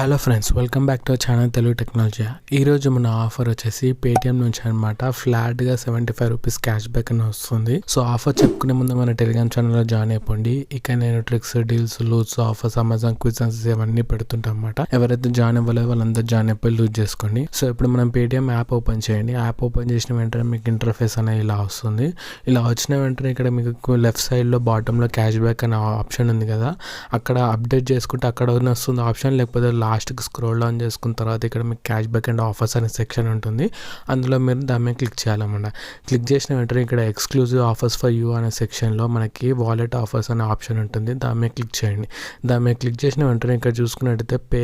Hello friends, welcome back to our channel Telugu technology. ఈరోజు మన offer వచ్చేసి పేటిఎం నుంచి అనమాట. ఫ్లాట్గా ₹75 క్యాష్ బ్యాక్ అని వస్తుంది. సో ఆఫర్ చెప్పుకునే ముందు మన టెలిగ్రామ్ ఛానల్లో జాయిన్ అయిపోండి. ఇక నేను tricks, deals, loots, offers, Amazon quizzes ఇవన్నీ పెడుతుంటాం అనమాట. ఎవరైతే జాయిన్ అవ్వలేదో వాళ్ళందరూ జాయిన్ అయిపోయి లూజ్ చేసుకోండి. సో ఇప్పుడు మనం పేటిఎం యాప్ ఓపెన్ చేయండి. యాప్ ఓపెన్ చేసిన వెంటనే మీకు ఇంటర్ఫేస్ అనేది ఇలా వస్తుంది. ఇలా వచ్చిన వెంటనే ఇక్కడ మీకు లెఫ్ట్ సైడ్లో బాటంలో క్యాష్ బ్యాక్ అనే ఆప్షన్ ఉంది కదా, అక్కడ అప్డేట్ చేసుకుంటే అక్కడ వస్తుంది ఆప్షన్. లేకపోతే లాస్ట్కి స్క్రోల్ డౌన్ చేసుకున్న తర్వాత ఇక్కడ మీకు క్యాష్ బ్యాక్ అండ్ ఆఫర్స్ అనే సెక్షన్ ఉంటుంది. అందులో మీరు దాని మీద క్లిక్ చేయాలన్నమాట. క్లిక్ చేసిన వెంటనే ఇక్కడ ఎక్స్క్లూజివ్ ఆఫర్స్ ఫర్ యూ అనే సెక్షన్లో మనకి వాలెట్ ఆఫర్స్ అనే ఆప్షన్ ఉంటుంది. దాని మీద క్లిక్ చేయండి. దాని మీద క్లిక్ చేసిన వెంటనే ఇక్కడ చూసుకున్నట్టయితే pay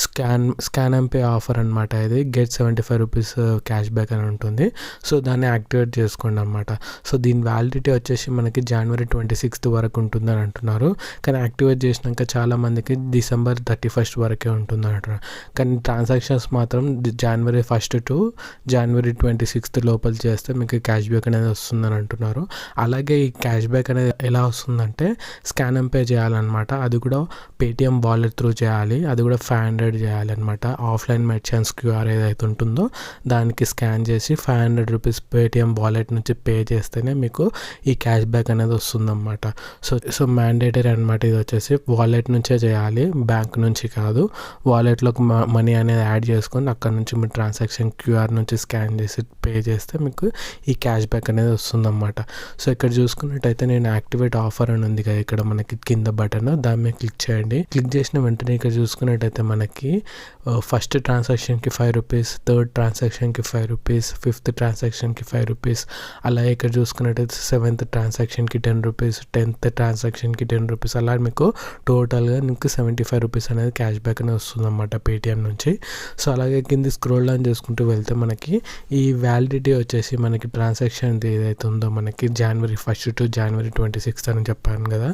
scan and pay offer అనమాట. ఇది గెట్ ₹75 క్యాష్ బ్యాక్ అని ఉంటుంది. సో దాన్ని యాక్టివేట్ చేసుకోండి అనమాట. సో దీని వ్యాలిడిటీ వచ్చేసి మనకి January 26th వరకు ఉంటుందని అంటున్నారు. కానీ యాక్టివేట్ చేసినాక చాలామందికి December 31st వరకే ఉంటుంది అంటున్నారు. కానీ ట్రాన్సాక్షన్స్ మాత్రం January 1st to January 26th లోపల చేస్తే మీకు క్యాష్ బ్యాక్ అనేది వస్తుందని అంటున్నారు. అలాగే ఈ క్యాష్ బ్యాక్ అనేది ఎలా వస్తుందంటే స్కాన్ అండ్ పే చేయాలన్నమాట. అది కూడా పేటిఎం వాలెట్ త్రూ చేయాలి. అది కూడా 500 చేయాలన్నమాట. ఆఫ్లైన్ మెర్చెంట్స్ క్యూఆర్ ఏదైతే ఉంటుందో దానికి స్కాన్ చేసి ₹500 పేటిఎం వాలెట్ నుంచి పే చేస్తేనే మీకు ఈ క్యాష్ బ్యాక్ అనేది వస్తుందన్నమాట. సో మ్యాండేటరీ అనమాట. ఇది వచ్చేసి వాలెట్ నుంచే చేయాలి, బ్యాంక్ నుంచి కాదు. వాలెట్లోకి మనీ అనేది యాడ్ చేసుకొని అక్కడ నుంచి మీరు ట్రాన్సాక్షన్ క్యూఆర్ నుంచి స్కాన్ చేసి పే చేస్తే మీకు ఈ క్యాష్ బ్యాక్ అనేది వస్తుందన్నమాట. సో ఇక్కడ చూసుకున్నట్టయితే నేను యాక్టివేట్ ఆఫర్ అని ఉంది కదా, ఇక్కడ మనకి కింద బటన్, దాని మీద క్లిక్ చేయండి. క్లిక్ చేసిన వెంటనే ఇక్కడ చూసుకున్నట్టయితే మనకి ఫస్ట్ ట్రాన్సాక్షన్కి ₹5, థర్డ్ ట్రాన్సాక్షన్కి ₹5, ఫిఫ్త్ ట్రాన్సాక్షన్కి ₹5, అలాగే ఇక్కడ చూసుకున్నట్టయితే సెవెంత్ ట్రాన్సాక్షన్కి ₹10, 10th ట్రాన్సాక్షన్కి ₹10, అలా మీకు టోటల్గా మీకు ₹75 అనేది క్యాష్ బ్యాక్ అనేది వస్తుందన్నమాట పేటిఎం నుంచి. సో అలాగే కింద స్క్రోల్ డౌన్ చేసుకుంటూ వెళ్తే మనకి ఈ వ్యాలిడిటీ వచ్చేసి మనకి ట్రాన్సాక్షన్ ఏదైతే ఉందో మనకి January 1st to January 26th అని చెప్పాను కదా.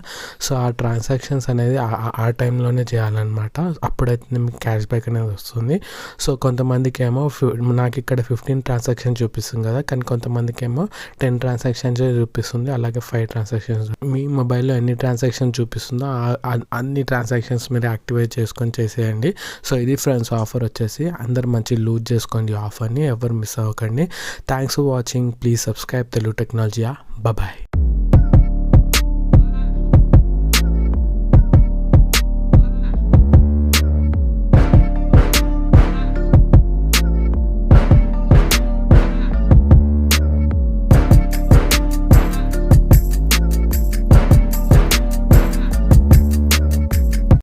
సో ఆ ట్రాన్సాక్షన్స్ అనేది ఆ టైంలోనే చేయాలన్నమాట. అప్పుడైతే మీకు క్యాష్ బ్యాక్ అనేది వస్తుంది. సో కొంతమందికి ఏమో నాకు ఇక్కడ 15 ట్రాన్సాక్షన్ చూపిస్తుంది కదా, కానీ కొంతమందికి ఏమో 10 ట్రాన్సాక్షన్స్ చూపిస్తుంది, అలాగే 5 ట్రాన్సాక్షన్స్. మీ మొబైల్లో ఎన్ని ట్రాన్సాక్షన్ చూపిస్తుందో అన్ని ట్రాన్సాక్షన్స్ మీరు యాక్టివేట్ చేసుకొని చేసేయండి. సో ఇది ఫ్రెండ్స్ ఆఫర్ వచ్చేసి. అందరు మంచి లూజ్ చేసుకోండి ఆఫర్ని, ఎవరు మిస్ అవ్వకండి. Thanks for watching. Please subscribe Telugu technology. Bye.